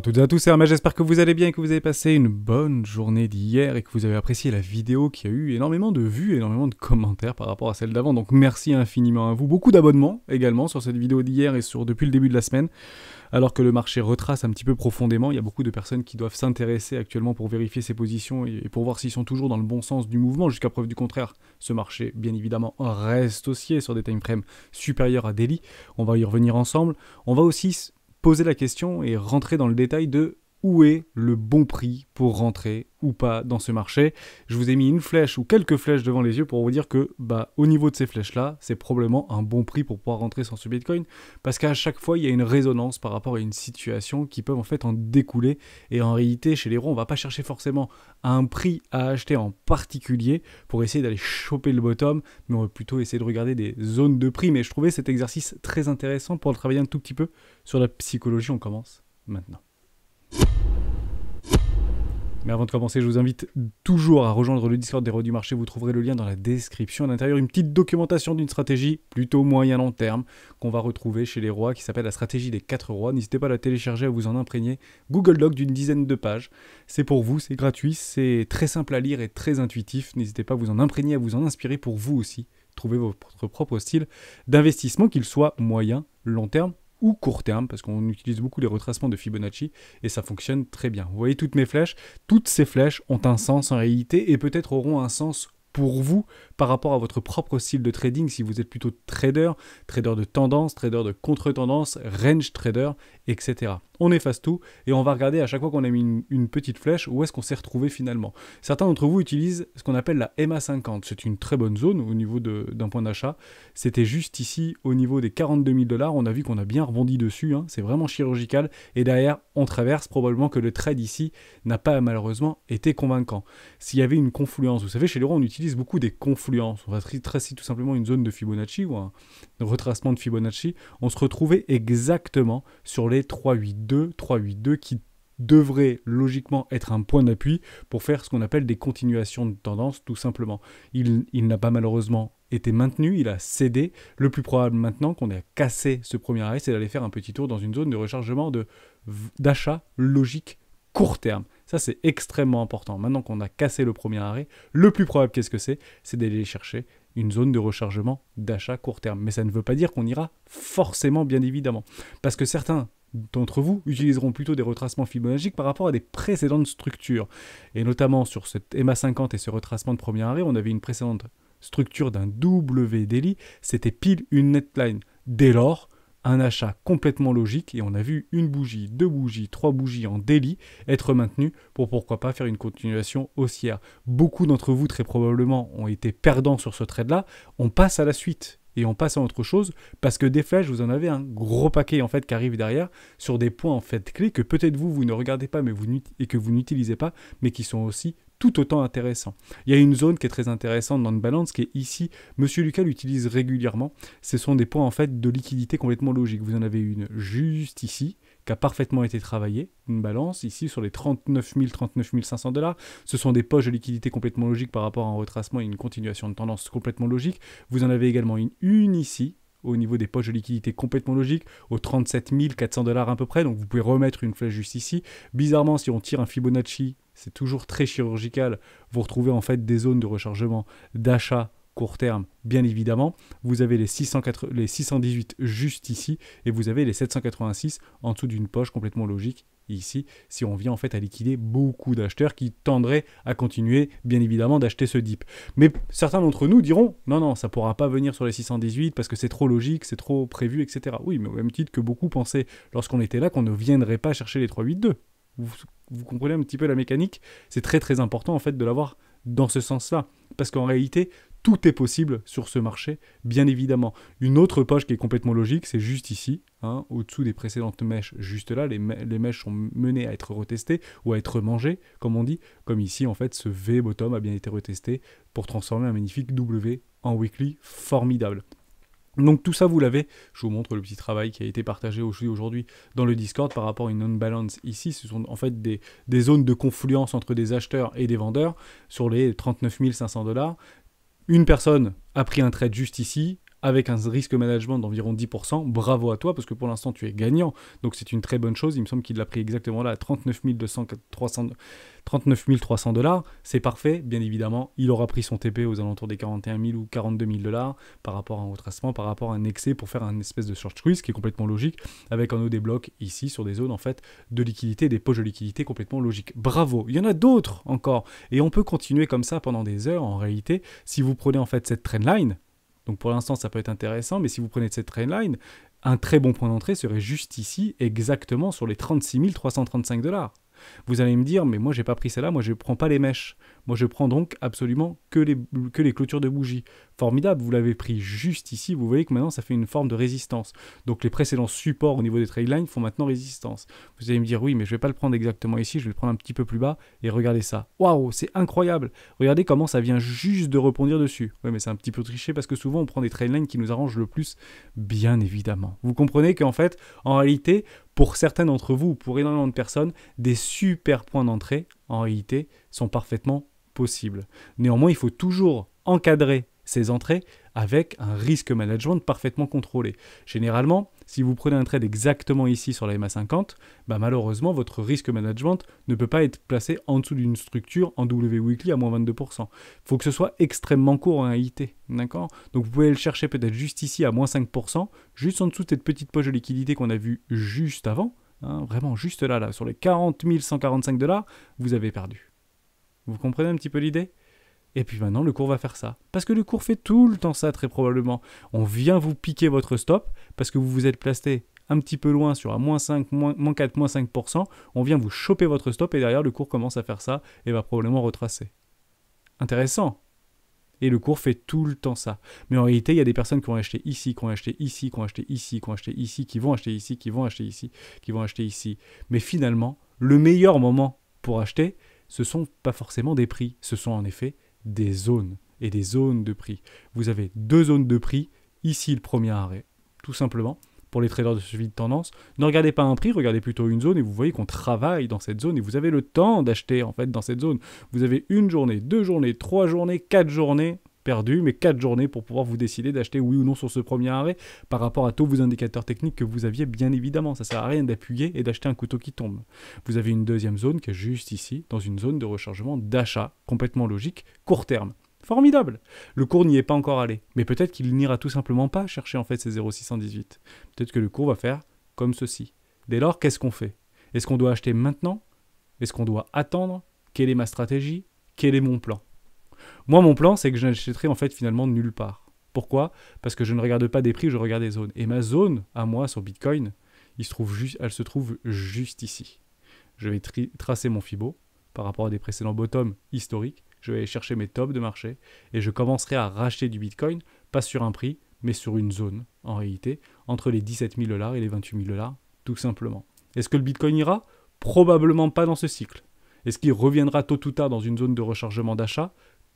à toutes et à tous, c'est Hermès, j'espère que vous allez bien et que vous avez passé une bonne journée d'hier et que vous avez apprécié la vidéo qui a eu énormément de vues, énormément de commentaires par rapport à celle d'avant, donc merci infiniment à vous. Beaucoup d'abonnements également sur cette vidéo d'hier et depuis le début de la semaine, alors que le marché retrace un petit peu profondément. Il y a beaucoup de personnes qui doivent s'intéresser actuellement pour vérifier ces positions et pour voir s'ils sont toujours dans le bon sens du mouvement. Jusqu'à preuve du contraire, ce marché, bien évidemment, reste haussier sur des timeframes supérieurs à daily. On va y revenir ensemble. On va aussi poser la question et rentrer dans le détail de où est le bon prix pour rentrer ou pas dans ce marché. Je vous ai mis une flèche ou quelques flèches devant les yeux pour vous dire que au niveau de ces flèches-là, c'est probablement un bon prix pour pouvoir rentrer sur ce Bitcoin, parce qu'à chaque fois, il y a une résonance par rapport à une situation qui peut en fait en découler. Et en réalité, chez les ronds, on ne va pas chercher forcément un prix à acheter en particulier pour essayer d'aller choper le bottom, mais on va plutôt essayer de regarder des zones de prix. Mais je trouvais cet exercice très intéressant pour le travailler un tout petit peu sur la psychologie. On commence maintenant. Mais avant de commencer, je vous invite toujours à rejoindre le Discord des héros du marché. Vous trouverez le lien dans la description. À l'intérieur, une petite documentation d'une stratégie plutôt moyen-long terme qu'on va retrouver chez les rois, qui s'appelle la stratégie des 4 rois. N'hésitez pas à la télécharger, à vous en imprégner. Google Doc d'une dizaine de pages. C'est pour vous, c'est gratuit, c'est très simple à lire et très intuitif. N'hésitez pas à vous en imprégner, à vous en inspirer pour vous aussi. Trouver votre propre style d'investissement, qu'il soit moyen, long terme ou court terme, parce qu'on utilise beaucoup les retracements de Fibonacci, et ça fonctionne très bien. Vous voyez toutes mes flèches, toutes ces flèches ont un sens en réalité, et peut-être auront un sens pour vous, par rapport à votre propre style de trading, si vous êtes plutôt trader de tendance, trader de contre-tendance, range trader, etc. On efface tout, et on va regarder à chaque fois qu'on a mis une petite flèche, où est-ce qu'on s'est retrouvé finalement. Certains d'entre vous utilisent ce qu'on appelle la MA50, c'est une très bonne zone au niveau d'un point d'achat. C'était juste ici, au niveau des 42 000 $, on a vu qu'on a bien rebondi dessus, hein. C'est vraiment chirurgical, et derrière, on traverse probablement que le trade ici n'a pas malheureusement été convaincant. S'il y avait une confluence, vous savez, chez les ronds, on utilise beaucoup des confluences. On va tracer tout simplement une zone de Fibonacci ou un retracement de Fibonacci. On se retrouvait exactement sur les 382 qui devrait logiquement être un point d'appui pour faire ce qu'on appelle des continuations de tendance, tout simplement. Il n'a pas malheureusement été maintenu, il a cédé. Le plus probable maintenant qu'on ait cassé ce premier arrêt, c'est d'aller faire un petit tour dans une zone de rechargement d'achat logique court terme. Ça, c'est extrêmement important. Maintenant qu'on a cassé le premier arrêt, le plus probable, qu'est-ce que c'est? C'est d'aller chercher une zone de rechargement d'achat court terme. Mais ça ne veut pas dire qu'on ira forcément, bien évidemment. Parce que certains d'entre vous utiliseront plutôt des retracements Fibonacci par rapport à des précédentes structures. Et notamment sur cette MA50 et ce retracement de premier arrêt, on avait une précédente structure d'un W daily. C'était pile une netline. Dès lors, un achat complètement logique, et on a vu une bougie, 2 bougies, 3 bougies en daily être maintenues pour pourquoi pas faire une continuation haussière. Beaucoup d'entre vous très probablement ont été perdants sur ce trade-là. On passe à la suite et on passe à autre chose parce que des flèches, vous en avez un gros paquet en fait qui arrive derrière sur des points en fait clés que peut-être vous ne regardez pas et que vous n'utilisez pas, mais qui sont aussi tout autant intéressant. Il y a une zone qui est très intéressante dans le balance qui est ici. Monsieur Lucas l'utilise régulièrement. Ce sont des points en fait de liquidité complètement logiques. Vous en avez une juste ici qui a parfaitement été travaillée. Une balance ici sur les 39 500 $. Ce sont des poches de liquidité complètement logiques par rapport à un retracement et une continuation de tendance complètement logique. Vous en avez également une ici au niveau des poches de liquidité complètement logiques, aux 37 400 $ à peu près, donc vous pouvez remettre une flèche juste ici. Bizarrement, si on tire un Fibonacci, c'est toujours très chirurgical, vous retrouvez en fait des zones de rechargement d'achat court terme, bien évidemment. Vous avez les 618 juste ici, et vous avez les 786 en dessous d'une poche complètement logique ici, si on vient en fait à liquider beaucoup d'acheteurs qui tendraient à continuer, bien évidemment, d'acheter ce dip. Mais certains d'entre nous diront, non, ça ne pourra pas venir sur les 618 parce que c'est trop logique, c'est trop prévu, etc. Oui, mais au même titre que beaucoup pensaient lorsqu'on était là qu'on ne viendrait pas chercher les 382. Vous comprenez un petit peu la mécanique? C'est très très important en fait de l'avoir dans ce sens-là, parce qu'en réalité, tout est possible sur ce marché, bien évidemment. Une autre poche qui est complètement logique, c'est juste ici, hein, au-dessous des précédentes mèches, juste là, les mèches sont menées à être retestées ou à être mangées, comme on dit, comme ici, en fait, ce V bottom a bien été retesté pour transformer un magnifique W en weekly formidable. Donc tout ça, vous l'avez. Je vous montre le petit travail qui a été partagé aujourd'hui dans le Discord par rapport à une non-balance ici. Ce sont en fait des zones de confluence entre des acheteurs et des vendeurs sur les 39 500 $. Une personne a pris un trade juste ici, avec un risque management d'environ 10%, bravo à toi, parce que pour l'instant, tu es gagnant. Donc, c'est une très bonne chose. Il me semble qu'il l'a pris exactement là à 39 300 $. C'est parfait, bien évidemment. Il aura pris son TP aux alentours des 41 000 ou 42 000 $ par rapport à un retracement, par rapport à un excès pour faire un espèce de short squeeze qui est complètement logique, avec un OD bloc ici sur des zones en fait de liquidité, des poches de liquidité complètement logiques. Bravo. Il y en a d'autres encore. Et on peut continuer comme ça pendant des heures en réalité. Si vous prenez en fait cette trendline, donc pour l'instant ça peut être intéressant, mais si vous prenez cette trendline, un très bon point d'entrée serait juste ici, exactement sur les 36 335 $. Vous allez me dire, mais moi j'ai pas pris celle-là, moi je prends pas les mèches. Moi je prends donc absolument que les clôtures de bougies. Formidable, vous l'avez pris juste ici, vous voyez que maintenant ça fait une forme de résistance. Donc les précédents supports au niveau des trailines font maintenant résistance. Vous allez me dire, oui, mais je vais pas le prendre exactement ici, je vais le prendre un petit peu plus bas, et regardez ça. Waouh, c'est incroyable. Regardez comment ça vient juste de rebondir dessus. Oui, mais c'est un petit peu triché parce que souvent on prend des trailines qui nous arrangent le plus, bien évidemment. Vous comprenez qu'en fait, en réalité, pour certains d'entre vous, ou pour énormément de personnes, des super points d'entrée, en réalité, sont parfaitement possibles. Néanmoins, il faut toujours encadrer ces entrées avec un risque management parfaitement contrôlé. Généralement, si vous prenez un trade exactement ici sur la MA50, malheureusement, votre risque management ne peut pas être placé en dessous d'une structure en W weekly à moins 22%. Il faut que ce soit extrêmement court en réalité. D'accord ? Donc vous pouvez le chercher peut-être juste ici à moins 5%, juste en dessous de cette petite poche de liquidité qu'on a vue juste avant. Vraiment juste là, sur les 40 145 $, vous avez perdu. Vous comprenez un petit peu l'idée ? Et puis maintenant, le cours va faire ça. Parce que le cours fait tout le temps ça, très probablement. On vient vous piquer votre stop, parce que vous vous êtes placé un petit peu loin sur un moins 5, moins 4, moins 5%. On vient vous choper votre stop, et derrière, le cours commence à faire ça, et va probablement retracer. Intéressant. Et le cours fait tout le temps ça. Mais en réalité, il y a des personnes qui ont acheté ici, qui ont acheté ici, qui ont acheté ici, qui ont acheté ici, qui vont acheter ici, qui vont acheter ici, qui vont acheter ici. Mais finalement, le meilleur moment pour acheter, ce ne sont pas forcément des prix. Ce sont en effet des zones et des zones de prix. Vous avez deux zones de prix. Ici, le premier arrêt, tout simplement. Pour les traders de suivi de tendance, ne regardez pas un prix, regardez plutôt une zone et vous voyez qu'on travaille dans cette zone et vous avez le temps d'acheter en fait dans cette zone. Vous avez une journée, 2 journées, 3 journées, 4 journées perdues, mais 4 journées pour pouvoir vous décider d'acheter oui ou non sur ce premier arrêt par rapport à tous vos indicateurs techniques que vous aviez bien évidemment. Ça ne sert à rien d'appuyer et d'acheter un couteau qui tombe. Vous avez une deuxième zone qui est juste ici, dans une zone de rechargement d'achat complètement logique, court terme. Formidable. Le cours n'y est pas encore allé, mais peut-être qu'il n'ira tout simplement pas chercher en fait ces 0,618. Peut-être que le cours va faire comme ceci. Dès lors, qu'est-ce qu'on fait ? Est-ce qu'on doit acheter maintenant ? Est-ce qu'on doit attendre ? Quelle est ma stratégie ? Quel est mon plan ? Moi, mon plan, c'est que je n'achèterai en fait finalement nulle part. Pourquoi ? Parce que je ne regarde pas des prix, je regarde des zones. Et ma zone, à moi, sur Bitcoin, elle se trouve juste ici. Je vais tracer mon Fibo par rapport à des précédents bottoms historiques. Je vais aller chercher mes tops de marché et je commencerai à racheter du Bitcoin, pas sur un prix, mais sur une zone, en réalité, entre les 17 000 $ et les 28 000 $, tout simplement. Est-ce que le Bitcoin ira ? Probablement pas dans ce cycle. Est-ce qu'il reviendra tôt ou tard dans une zone de rechargement d'achat ?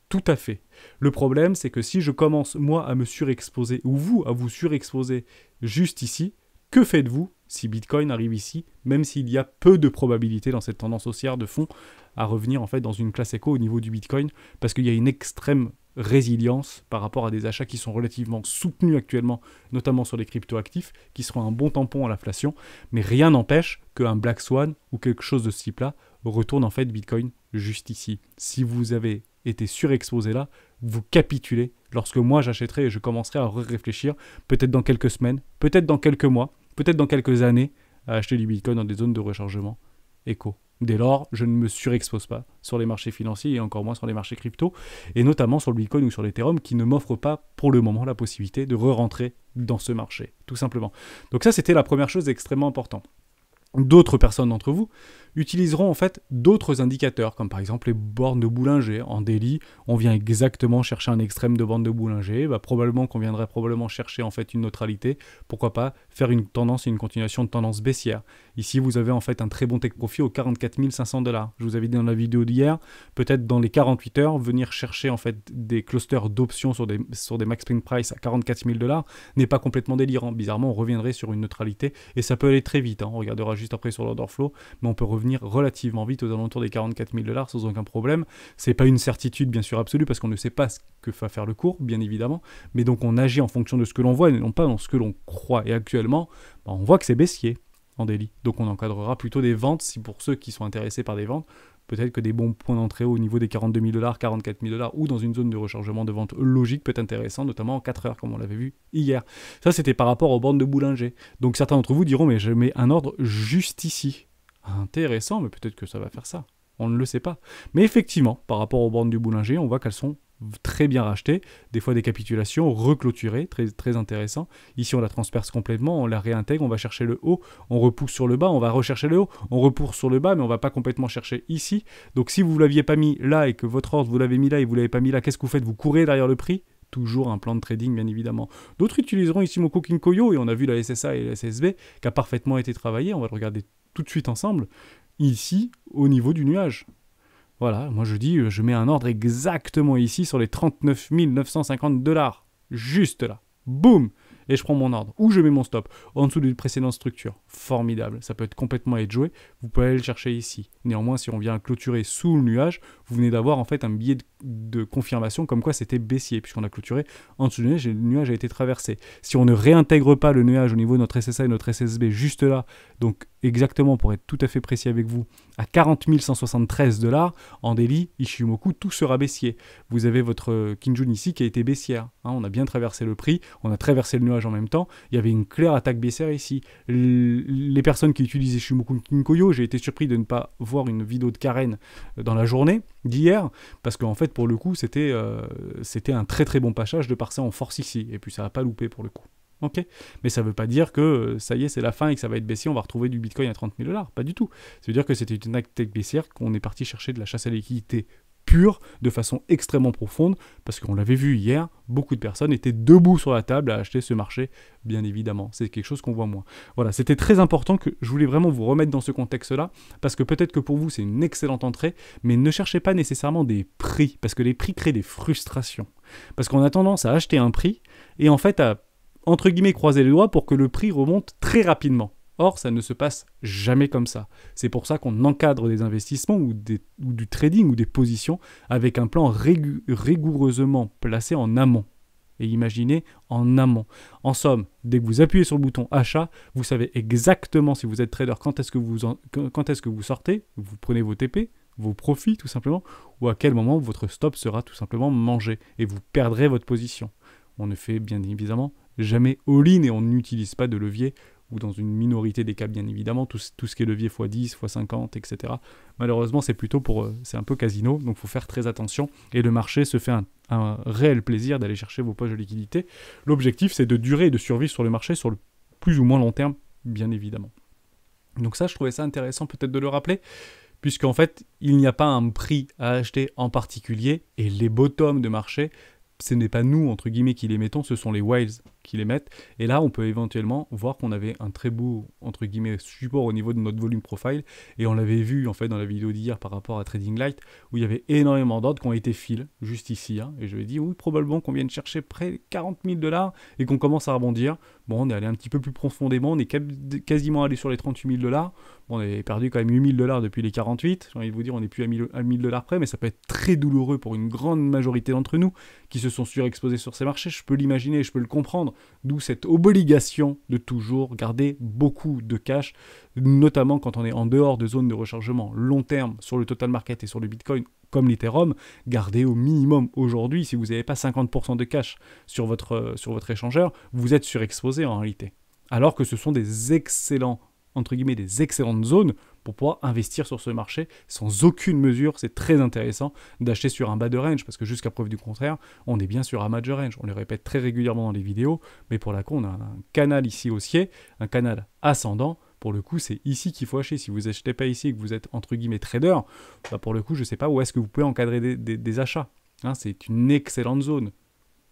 Tout à fait. Le problème, c'est que si je commence, moi, à me surexposer, ou vous, à vous surexposer juste ici, que faites-vous si Bitcoin arrive ici, même s'il y a peu de probabilité dans cette tendance haussière de fond à revenir en fait dans une classe éco au niveau du Bitcoin, parce qu'il y a une extrême résilience par rapport à des achats qui sont relativement soutenus actuellement, notamment sur les crypto-actifs, qui seront un bon tampon à l'inflation, mais rien n'empêche qu'un Black Swan ou quelque chose de ce type-là retourne en fait Bitcoin juste ici. Si vous avez été surexposé là, vous capitulez lorsque moi j'achèterai et je commencerai à réfléchir, peut-être dans quelques semaines, peut-être dans quelques mois, peut-être dans quelques années, à acheter du Bitcoin dans des zones de rechargement éco. Dès lors, je ne me surexpose pas sur les marchés financiers et encore moins sur les marchés crypto, et notamment sur le Bitcoin ou sur l'Ethereum qui ne m'offrent pas pour le moment la possibilité de re-rentrer dans ce marché, tout simplement. Donc ça, c'était la première chose extrêmement importante. D'autres personnes d'entre vous utiliseront en fait d'autres indicateurs, comme par exemple les bornes de Bollinger. En daily, on vient exactement chercher un extrême de borne de Bollinger. Probablement qu'on viendrait chercher en fait une neutralité. Pourquoi pas faire une tendance et une continuation de tendance baissière. Ici, vous avez en fait un très bon take profit aux 44 500 $. Je vous avais dit dans la vidéo d'hier, peut-être dans les 48 heures, venir chercher en fait des clusters d'options sur des max spring price à 44 000 $ n'est pas complètement délirant. Bizarrement, on reviendrait sur une neutralité et ça peut aller très vite. On regardera juste après sur l'order flow, mais on peut revenir revenir relativement vite aux alentours des 44 000 $ sans aucun problème. C'est pas une certitude bien sûr absolue parce qu'on ne sait pas ce que va faire le cours, bien évidemment, mais donc on agit en fonction de ce que l'on voit et non pas dans ce que l'on croit. Et actuellement, on voit que c'est baissier en daily, donc on encadrera plutôt des ventes, si pour ceux qui sont intéressés par des ventes, peut-être que des bons points d'entrée au niveau des 42 000 $, 44 000 $ ou dans une zone de rechargement de vente logique peut être intéressant, notamment en 4 heures, comme on l'avait vu hier. Ça, c'était par rapport aux bornes de Boulanger. Donc certains d'entre vous diront, mais je mets un ordre juste ici. Intéressant, mais peut-être que ça va faire ça. On ne le sait pas. Mais effectivement, par rapport aux bornes du Boulanger, on voit qu'elles sont très bien rachetées. Des fois des capitulations reclôturées, très, très intéressant. Ici, on la transperce complètement, on la réintègre, on va chercher le haut, on repousse sur le bas, on va rechercher le haut, on repousse sur le bas, mais on va pas complètement chercher ici. Donc si vous ne l'aviez pas mis là et que votre ordre, vous l'avez mis là et vous ne l'avez pas mis là, qu'est-ce que vous faites? Vous courez derrière le prix? Toujours un plan de trading, bien évidemment. D'autres utiliseront Ichimoku Kinkoyo, et on a vu la SSA et la SSB, qui a parfaitement été travaillée. On va le regarder tout de suite ensemble. Ici, au niveau du nuage. Voilà, moi je dis, je mets un ordre exactement ici sur les 39 950 $. Juste là. Boum! Et je prends mon ordre. Ou je mets mon stop. En dessous d'une précédente structure. Formidable. Ça peut être complètement edgeway. Vous pouvez aller le chercher ici. Néanmoins, si on vient clôturer sous le nuage, vous venez d'avoir en fait un biais de confirmation comme quoi c'était baissier. Puisqu'on a clôturé en dessous du nuage et le nuage a été traversé. Si on ne réintègre pas le nuage au niveau de notre SSA et notre SSB juste là, donc exactement pour être tout à fait précis avec vous, à 40 173 $, en daily, Ichimoku, tout sera baissier. Vous avez votre Kinjun ici qui a été baissière. On a bien traversé le prix, on a traversé le nuage en même temps. Il y avait une claire attaque baissière ici. Les personnes qui utilisent Ichimoku Kinkoyo, j'ai été surpris de ne pas voir une vidéo de Karen dans la journée d'hier, parce qu'en fait, pour le coup, c'était un très très bon passage de passer en force ici. Et puis ça n'a pas loupé pour le coup. Ok, mais ça ne veut pas dire que ça y est, c'est la fin et que ça va être baissier, on va retrouver du Bitcoin à 30 000 $. Pas du tout. Ça veut dire que c'était une attaque baissière, qu'on est parti chercher de la chasse à liquidité pure, de façon extrêmement profonde, parce qu'on l'avait vu hier, beaucoup de personnes étaient debout sur la table à acheter ce marché, bien évidemment. C'est quelque chose qu'on voit moins. Voilà, c'était très important que je voulais vraiment vous remettre dans ce contexte-là, parce que peut-être que pour vous, c'est une excellente entrée, mais ne cherchez pas nécessairement des prix, parce que les prix créent des frustrations. Parce qu'on a tendance à acheter un prix, et en fait à entre guillemets, croiser les doigts pour que le prix remonte très rapidement. Or, ça ne se passe jamais comme ça. C'est pour ça qu'on encadre des investissements ou du trading ou des positions avec un plan rigoureusement placé en amont. Et imaginez en amont. En somme, dès que vous appuyez sur le bouton achat, vous savez exactement si vous êtes trader quand est-ce que vous sortez, vous prenez vos TP, vos profits tout simplement, ou à quel moment votre stop sera tout simplement mangé et vous perdrez votre position. On ne fait bien évidemment jamais all-in et on n'utilise pas de levier, ou dans une minorité des cas bien évidemment, tout ce qui est levier x10, x50, etc. Malheureusement c'est un peu casino, donc il faut faire très attention, et le marché se fait un réel plaisir d'aller chercher vos poches de liquidité. L'objectif c'est de durer et de survivre sur le marché sur le plus ou moins long terme, bien évidemment. Donc ça, je trouvais ça intéressant peut-être de le rappeler, puisqu'en fait, il n'y a pas un prix à acheter en particulier, et les bottoms de marché, ce n'est pas nous, entre guillemets, qui les mettons, ce sont les whales qui les mettent. Et là, on peut éventuellement voir qu'on avait un très beau, entre guillemets, support au niveau de notre volume profile. Et on l'avait vu, en fait, dans la vidéo d'hier par rapport à Trading Light, où il y avait énormément d'ordres qui ont été fill, juste ici. Et je lui ai dit, oui, probablement qu'on vienne chercher près de 40 000 $ et qu'on commence à rebondir. Bon, on est allé un petit peu plus profondément, on est quasiment allé sur les 38 000 $. Bon, on avait perdu quand même 8 000 $ depuis les 48. J'ai envie de vous dire, on n'est plus à 1 000 $ près, mais ça peut être très douloureux pour une grande majorité d'entre nous qui se sont surexposés sur ces marchés. Je peux l'imaginer, je peux le comprendre. D'où cette obligation de toujours garder beaucoup de cash, notamment quand on est en dehors de zones de rechargement long terme sur le total market et sur le Bitcoin comme l'Ethereum. Gardez au minimum aujourd'hui, si vous n'avez pas 50% de cash sur votre échangeur, vous êtes surexposé en réalité. Alors que ce sont des excellentes zones pour pouvoir investir sur ce marché sans aucune mesure. C'est très intéressant d'acheter sur un bas de range, parce que jusqu'à preuve du contraire, on est bien sur un major range. On le répète très régulièrement dans les vidéos, mais pour la con, on a un canal ici haussier, un canal ascendant. Pour le coup, c'est ici qu'il faut acheter. Si vous n'achetez pas ici et que vous êtes entre guillemets trader, bah pour le coup, je ne sais pas où est-ce que vous pouvez encadrer des achats. C'est une excellente zone.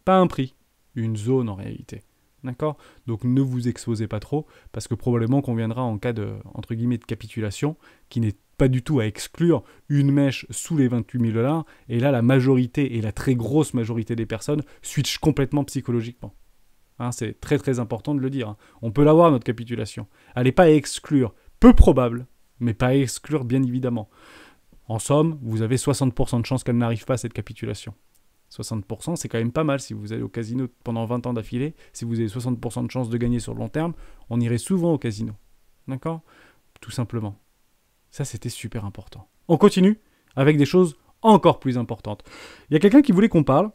Pas un prix, une zone en réalité. D'accord ? Donc ne vous exposez pas trop, parce que probablement qu'on viendra en cas de, entre guillemets, de capitulation, qui n'est pas du tout à exclure, une mèche sous les 28 000 $, et là la majorité, et la très grosse majorité des personnes, switchent complètement psychologiquement. C'est très très important de le dire. On peut l'avoir notre capitulation. Elle n'est pas à exclure. Peu probable, mais pas à exclure bien évidemment. En somme, vous avez 60% de chances qu'elle n'arrive pas à cette capitulation. 60%, c'est quand même pas mal. Si vous allez au casino pendant 20 ans d'affilée, si vous avez 60% de chances de gagner sur le long terme, on irait souvent au casino. D'accord ? Tout simplement. Ça, c'était super important. On continue avec des choses encore plus importantes. Il y a quelqu'un qui voulait qu'on parle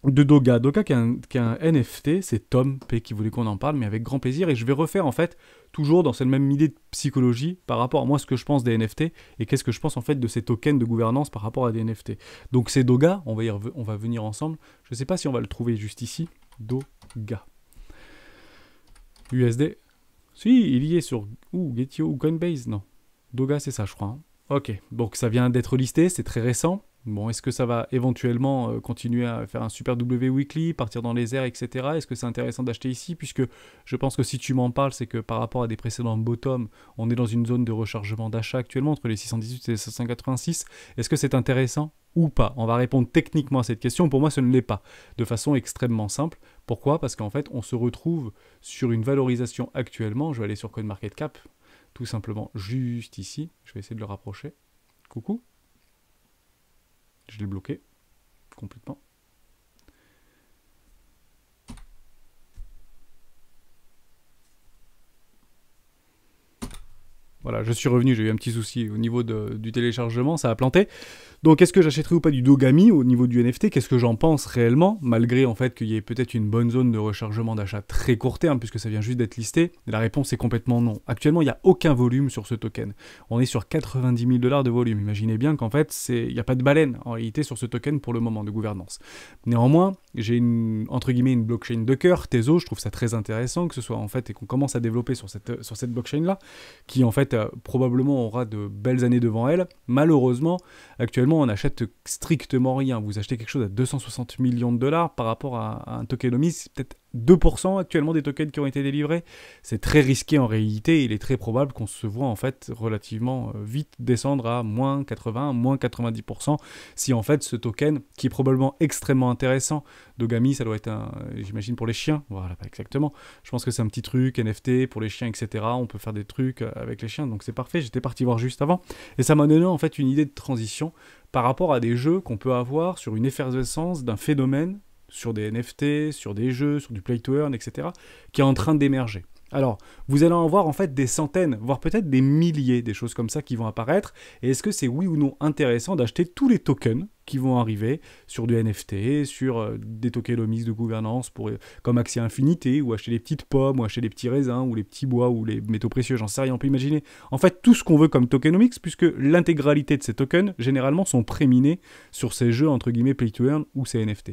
de Doga. Doga qui est un NFT, c'est Tom P qui voulait qu'on en parle, mais avec grand plaisir. Et je vais refaire en fait, toujours dans cette même idée de psychologie, par rapport à moi ce que je pense des NFT, et qu'est-ce que je pense en fait de ces tokens de gouvernance par rapport à des NFT. Donc c'est Doga, on va venir ensemble. Je ne sais pas si on va le trouver juste ici. Doga. USD. Si, il y est sur Getio ou Coinbase, non. Doga, c'est ça, je crois. Hein. Ok, donc ça vient d'être listé, c'est très récent. Bon, est-ce que ça va éventuellement continuer à faire un super W weekly, partir dans les airs, etc. Est-ce que c'est intéressant d'acheter ici? Puisque je pense que si tu m'en parles, c'est que par rapport à des précédents bottom, on est dans une zone de rechargement d'achat actuellement entre les 618 et les 586. Est-ce que c'est intéressant ou pas? On va répondre techniquement à cette question. Pour moi, ce ne l'est pas. De façon extrêmement simple. Pourquoi? Parce qu'en fait, on se retrouve sur une valorisation actuellement. Je vais aller sur CoinMarketCap, tout simplement juste ici. Je vais essayer de le rapprocher. Coucou. Je l'ai bloqué complètement. Voilà, je suis revenu, j'ai eu un petit souci au niveau du téléchargement, ça a planté. Donc, est-ce que j'achèterai ou pas du Dogami au niveau du NFT? Qu'est-ce que j'en pense réellement? Malgré en fait qu'il y ait peut-être une bonne zone de rechargement d'achat très court terme, puisque ça vient juste d'être listé, la réponse est complètement non. Actuellement, il n'y a aucun volume sur ce token. On est sur 90 000 $ de volume. Imaginez bien qu'en fait, il n'y a pas de baleine en réalité sur ce token pour le moment de gouvernance. Néanmoins, j'ai entre guillemets une blockchain de cœur, Tezos, je trouve ça très intéressant que ce soit en fait et qu'on commence à développer sur cette blockchain-là, qui en fait probablement aura de belles années devant elle. Malheureusement, actuellement, on n'achète strictement rien. Vous achetez quelque chose à 260 millions de $ par rapport à un tokenomics, c'est peut-être 2% actuellement des tokens qui ont été délivrés. C'est très risqué en réalité. Il est très probable qu'on se voit en fait relativement vite descendre à moins 80, moins 90% si en fait ce token, qui est probablement extrêmement intéressant, Dogami, ça doit être j'imagine pour les chiens, voilà, pas exactement. Je pense que c'est un petit truc, NFT pour les chiens, etc. On peut faire des trucs avec les chiens, donc c'est parfait. J'étais parti voir juste avant. Et ça m'a donné en fait une idée de transition par rapport à des jeux qu'on peut avoir sur une effervescence d'un phénomène, sur des NFT, sur des jeux, sur du play to earn, etc., qui est en train d'émerger. Alors, vous allez en voir en fait des centaines, voire peut-être des milliers, des choses comme ça qui vont apparaître. Et est-ce que c'est oui ou non intéressant d'acheter tous les tokens qui vont arriver sur du NFT, sur des tokenomics de gouvernance comme Axie Infinité, ou acheter les petites pommes, ou acheter les petits raisins, ou les petits bois, ou les métaux précieux, j'en sais rien, on peut imaginer. En fait, tout ce qu'on veut comme tokenomics, puisque l'intégralité de ces tokens, généralement, sont préminés sur ces jeux, entre guillemets, play to earn, ou ces NFT.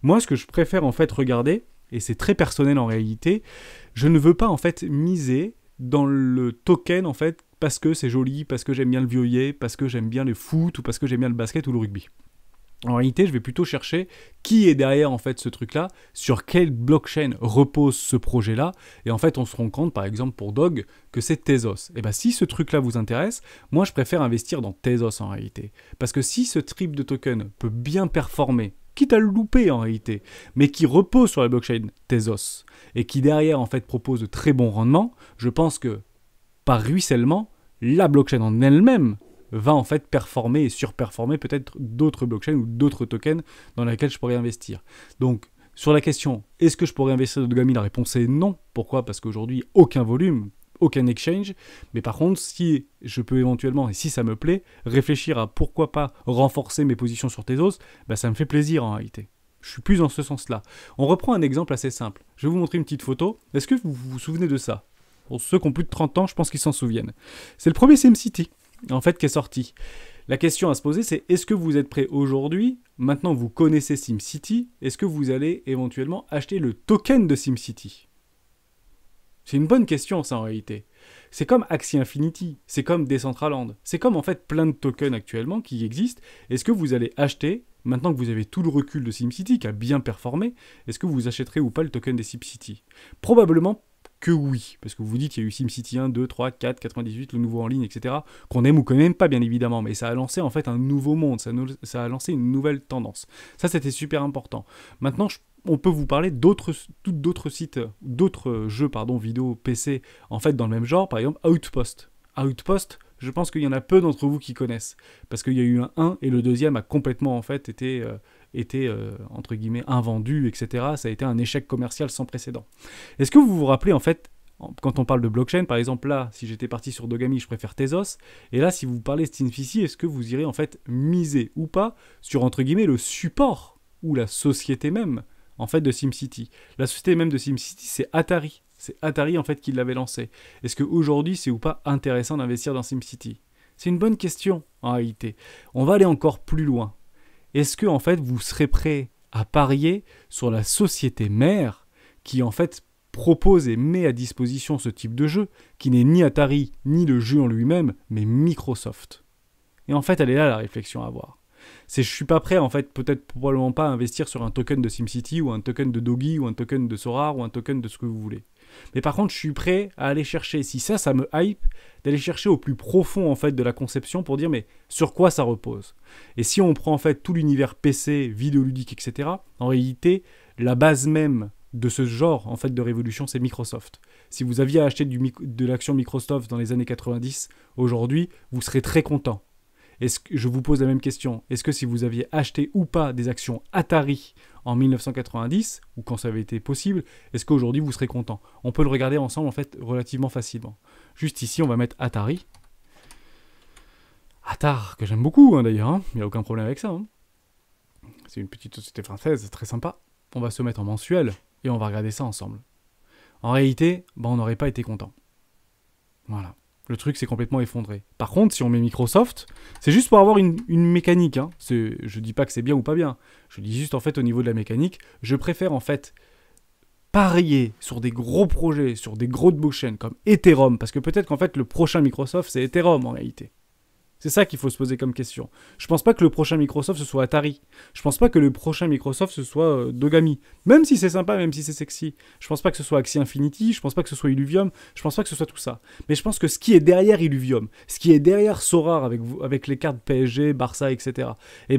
Moi, ce que je préfère, en fait, regarder, et c'est très personnel en réalité, je ne veux pas, en fait, miser dans le token, en fait, parce que c'est joli, parce que j'aime bien le violet, parce que j'aime bien le foot, ou parce que j'aime bien le basket ou le rugby. En réalité, je vais plutôt chercher qui est derrière en fait ce truc-là, sur quelle blockchain repose ce projet-là, et en fait on se rend compte par exemple pour Dog que c'est Tezos. Et bien si ce truc-là vous intéresse, moi je préfère investir dans Tezos en réalité. Parce que si ce trip de token peut bien performer, quitte à le louper en réalité, mais qui repose sur la blockchain Tezos, et qui derrière en fait propose de très bons rendements, je pense que par ruissellement, la blockchain en elle-même va en fait performer et surperformer peut-être d'autres blockchains ou d'autres tokens dans lesquels je pourrais investir. Donc, sur la question, est-ce que je pourrais investir dans Dogami? La réponse est non. Pourquoi? Parce qu'aujourd'hui, aucun volume, aucun exchange. Mais par contre, si je peux éventuellement, et si ça me plaît, réfléchir à pourquoi pas renforcer mes positions sur Tezos, bah ça me fait plaisir en réalité. Je suis plus dans ce sens-là. On reprend un exemple assez simple. Je vais vous montrer une petite photo. Est-ce que vous vous souvenez de ça? Pour ceux qui ont plus de 30 ans, je pense qu'ils s'en souviennent. C'est le premier SimCity en fait qui est sorti. La question à se poser, c'est est-ce que vous êtes prêt aujourd'hui, maintenant vous connaissez SimCity, est-ce que vous allez éventuellement acheter le token de SimCity? C'est une bonne question ça en réalité. C'est comme Axie Infinity, c'est comme Decentraland, c'est comme en fait plein de tokens actuellement qui existent. Est-ce que vous allez acheter, maintenant que vous avez tout le recul de SimCity qui a bien performé, est-ce que vous achèterez ou pas le token des SimCity? Probablement que oui, parce que vous vous dites qu'il y a eu SimCity 1, 2, 3, 4, 98, le nouveau en ligne, etc., qu'on aime ou qu'on n'aime pas, bien évidemment, mais ça a lancé en fait un nouveau monde, ça a lancé une nouvelle tendance. Ça, c'était super important. Maintenant, on peut vous parler d'autres sites, d'autres jeux, vidéo, PC, en fait, dans le même genre, par exemple, Outpost. Outpost, Je pense qu'il y en a peu d'entre vous qui connaissent. Parce qu'il y a eu un 1 et le deuxième a complètement en fait été entre guillemets invendu, etc. Ça a été un échec commercial sans précédent. Est-ce que vous vous rappelez en fait, quand on parle de blockchain, par exemple là, si j'étais parti sur Dogami, je préfère Tezos. Et là, si vous parlez SteamFici, est-ce que vous irez en fait miser ou pas sur entre guillemets le support ou la société même en fait de SimCity? La société même de SimCity, c'est Atari. C'est Atari en fait qui l'avait lancé. Est-ce qu'aujourd'hui, c'est ou pas intéressant d'investir dans SimCity? C'est une bonne question en réalité. On va aller encore plus loin. Est-ce que en fait vous serez prêt à parier sur la société mère qui en fait propose et met à disposition ce type de jeu, qui n'est ni Atari ni le jeu en lui-même, mais Microsoft? Et en fait, elle est là la réflexion à avoir. Je suis pas prêt en fait, peut-être probablement pas à investir sur un token de SimCity ou un token de Dogi ou un token de Sorare ou un token de ce que vous voulez. Mais par contre, je suis prêt à aller chercher, si ça me hype, d'aller chercher au plus profond en fait de la conception pour dire mais sur quoi ça repose. Et si on prend en fait tout l'univers PC, vidéoludique, etc., en réalité, la base même de ce genre en fait de révolution, c'est Microsoft. Si vous aviez acheté de l'action Microsoft dans les années 90, aujourd'hui, vous serez très content. Je vous pose la même question. Est-ce que si vous aviez acheté ou pas des actions Atari en 1990, ou quand ça avait été possible, est-ce qu'aujourd'hui vous serez content? On peut le regarder ensemble en fait relativement facilement. Juste ici, on va mettre Atari. Atari, que j'aime beaucoup d'ailleurs, hein. Il n'y a aucun problème avec ça. Hein. C'est une petite société française, très sympa. On va se mettre en mensuel et on va regarder ça ensemble. En réalité, on n'aurait pas été content. Voilà. Le truc s'est complètement effondré. Par contre, si on met Microsoft, c'est juste pour avoir une mécanique. Hein. Je dis pas que c'est bien ou pas bien. Je dis juste en fait au niveau de la mécanique, je préfère en fait parier sur des gros projets, sur des grosses blockchains comme Ethereum, parce que peut-être qu'en fait le prochain Microsoft c'est Ethereum en réalité. C'est ça qu'il faut se poser comme question. Je pense pas que le prochain Microsoft ce soit Atari. Je pense pas que le prochain Microsoft ce soit Dogami. Même si c'est sympa, même si c'est sexy. Je pense pas que ce soit Axie Infinity, je pense pas que ce soit Illuvium, je pense pas que ce soit tout ça. Mais je pense que ce qui est derrière Illuvium, ce qui est derrière Sorare avec les cartes PSG, Barça, etc.,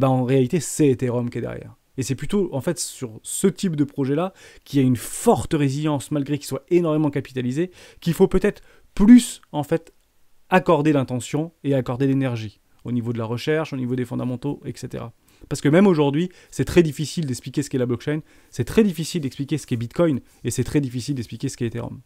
en réalité c'est Ethereum qui est derrière. Et c'est plutôt, en fait, sur ce type de projet-là, qui a une forte résilience, malgré qu'il soit énormément capitalisé, qu'il faut peut-être plus, en fait, accorder l'intention et accorder l'énergie au niveau de la recherche, au niveau des fondamentaux, etc. Parce que même aujourd'hui, c'est très difficile d'expliquer ce qu'est la blockchain, c'est très difficile d'expliquer ce qu'est Bitcoin, et c'est très difficile d'expliquer ce qu'est Ethereum.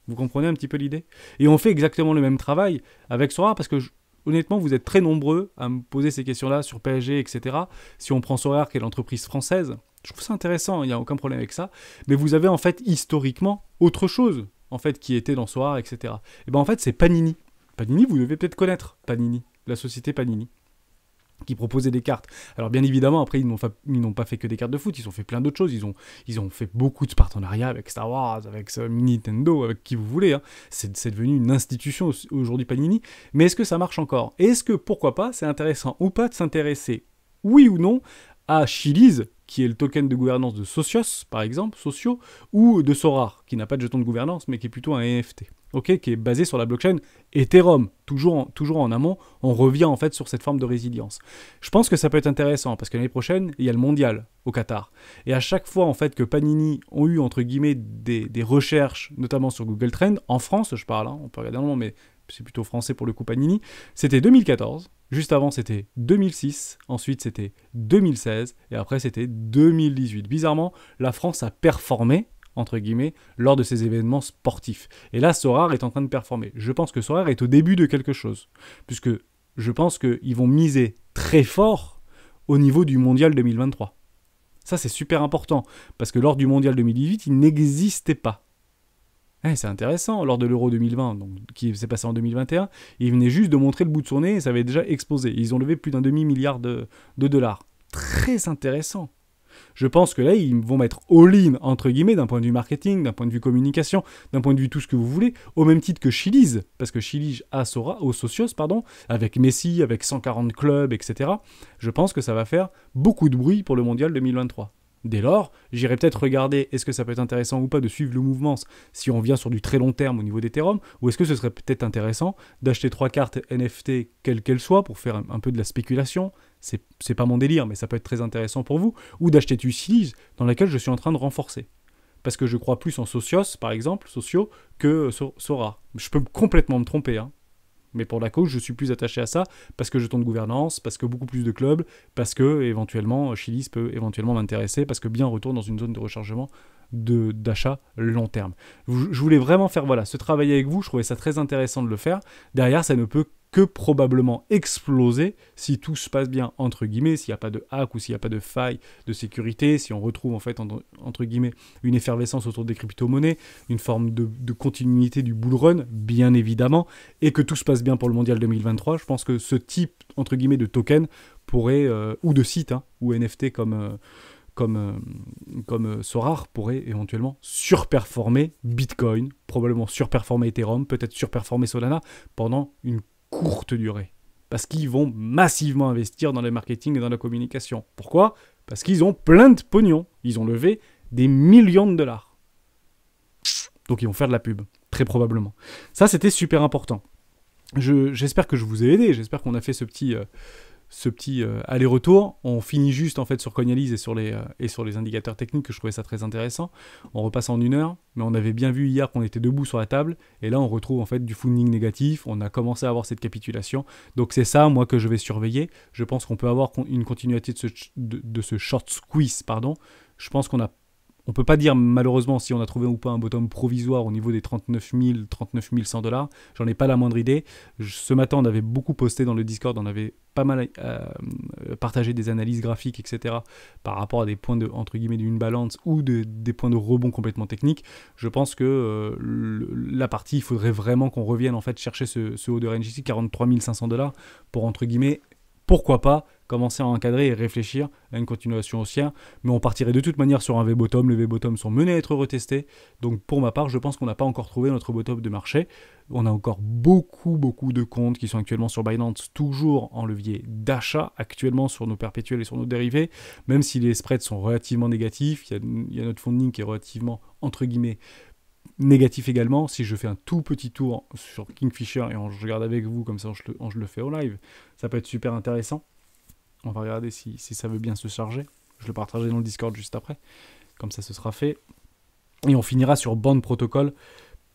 Vous comprenez un petit peu l'idée? Et on fait exactement le même travail avec Sorare, parce que honnêtement, vous êtes très nombreux à me poser ces questions-là sur PSG, etc. Si on prend Sorare, qui est l'entreprise française, je trouve ça intéressant, il n'y a aucun problème avec ça, mais vous avez en fait historiquement autre chose, en fait, qui était dans Sorare, etc. Et en fait, c'est Panini. Panini, vous devez peut-être connaître Panini, la société Panini, qui proposait des cartes. Alors bien évidemment, après, ils n'ont pas fait que des cartes de foot, ils ont fait plein d'autres choses, ils ont fait beaucoup de partenariats avec Star Wars, avec Nintendo, avec qui vous voulez. Hein. C'est devenu une institution aujourd'hui Panini, mais est-ce que ça marche encore? Et est-ce que, pourquoi pas, c'est intéressant ou pas de s'intéresser, oui ou non, à Chiliz, qui est le token de gouvernance de Socios, par exemple, Socio, ou de Sorare, qui n'a pas de jeton de gouvernance, mais qui est plutôt un NFT. Qui est basé sur la blockchain Ethereum, toujours en amont, on revient en fait sur cette forme de résilience. Je pense que ça peut être intéressant, parce que l'année prochaine, il y a le mondial au Qatar. Et à chaque fois en fait que Panini ont eu entre guillemets des recherches, notamment sur Google Trends, en France je parle, hein, on peut regarder un moment, mais c'est plutôt français pour le coup Panini, c'était 2014, juste avant c'était 2006, ensuite c'était 2016, et après c'était 2018. Bizarrement, la France a performé, entre guillemets, lors de ces événements sportifs. Et là, Sorare est en train de performer. Je pense que Sorare est au début de quelque chose, puisque je pense qu'ils vont miser très fort au niveau du Mondial 2023. Ça, c'est super important, parce que lors du Mondial 2018, il n'existait pas. C'est intéressant, lors de l'Euro 2020, donc, qui s'est passé en 2021, ils venaient juste de montrer le bout de son nez et ça avait déjà explosé. Ils ont levé plus d'un demi-milliard de dollars. Très intéressant. Je pense que là, ils vont mettre all-in, entre guillemets, d'un point de vue marketing, d'un point de vue communication, d'un point de vue tout ce que vous voulez, au même titre que Chiliz, parce que Chiliz a aux Socios, avec Messi, avec 140 clubs, etc. Je pense que ça va faire beaucoup de bruit pour le Mondial 2023. Dès lors, j'irai peut-être regarder est-ce que ça peut être intéressant ou pas de suivre le mouvement si on vient sur du très long terme au niveau d'Ethereum, ou est-ce que ce serait peut-être intéressant d'acheter 3 cartes NFT quelles qu'elles soient pour faire un peu de la spéculation. C'est pas mon délire, mais ça peut être très intéressant pour vous, ou d'acheter du Chiliz dans laquelle je suis en train de renforcer. Parce que je crois plus en Socios, par exemple, Socio, que Sorare. Je peux complètement me tromper, hein. Mais pour la cause, je suis plus attaché à ça parce que jetons de gouvernance, parce que beaucoup plus de clubs, parce que éventuellement Chiliz peut éventuellement m'intéresser, parce que bien retourne dans une zone de rechargement d'achat long terme. Je voulais vraiment faire ce travail avec vous, je trouvais ça très intéressant de le faire. Derrière, ça ne peut que probablement exploser si tout se passe bien, entre guillemets, s'il n'y a pas de hack ou s'il n'y a pas de faille de sécurité, si on retrouve en fait, entre guillemets, une effervescence autour des crypto-monnaies, une forme de continuité du bull run, bien évidemment, et que tout se passe bien pour le Mondial 2023. Je pense que ce type, entre guillemets, de token pourrait, ou de site, ou NFT comme Sorare pourrait éventuellement surperformer Bitcoin, probablement surperformer Ethereum, peut-être surperformer Solana pendant une courte durée. Parce qu'ils vont massivement investir dans le marketing et dans la communication. Pourquoi ? Parce qu'ils ont plein de pognon. Ils ont levé des millions de dollars. Donc ils vont faire de la pub, très probablement. Ça, c'était super important. J'espère que je vous ai aidé. J'espère qu'on a fait ce petit aller-retour. On finit juste en fait sur Coinalyse et sur les indicateurs techniques, que je trouvais ça très intéressant. On repasse en 1 heure, mais on avait bien vu hier qu'on était debout sur la table, et là on retrouve en fait du funding négatif. On a commencé à avoir cette capitulation, donc c'est ça moi que je vais surveiller. Je pense qu'on peut avoir une continuité de ce short squeeze, pardon. Je pense on peut pas dire malheureusement si on a trouvé ou pas un bottom provisoire au niveau des 39 100 $. J'en ai pas la moindre idée. Ce matin, on avait beaucoup posté dans le Discord, on avait pas mal partagé des analyses graphiques, etc. par rapport à des points de, entre guillemets, d'une balance ou des points de rebond complètement techniques. Je pense que la partie, il faudrait vraiment qu'on revienne en fait chercher ce haut de range ici, 43 500 $, pour entre guillemets, pourquoi pas commencer à encadrer et réfléchir à une continuation haussière, mais on partirait de toute manière sur un V-bottom. Les V-bottom sont menés à être retestés, donc pour ma part, je pense qu'on n'a pas encore trouvé notre bottom de marché. On a encore beaucoup de comptes qui sont actuellement sur Binance, toujours en levier d'achat, actuellement sur nos perpétuels et sur nos dérivés, même si les spreads sont relativement négatifs. Il y a notre funding qui est relativement, entre guillemets, négatif également. Si je fais un tout petit tour sur Kingfisher et je regarde avec vous, comme ça je le fais au live, ça peut être super intéressant. On va regarder si ça veut bien se charger. Je le partagerai dans le Discord juste après. Comme ça, ce sera fait. Et on finira sur Bond Protocol,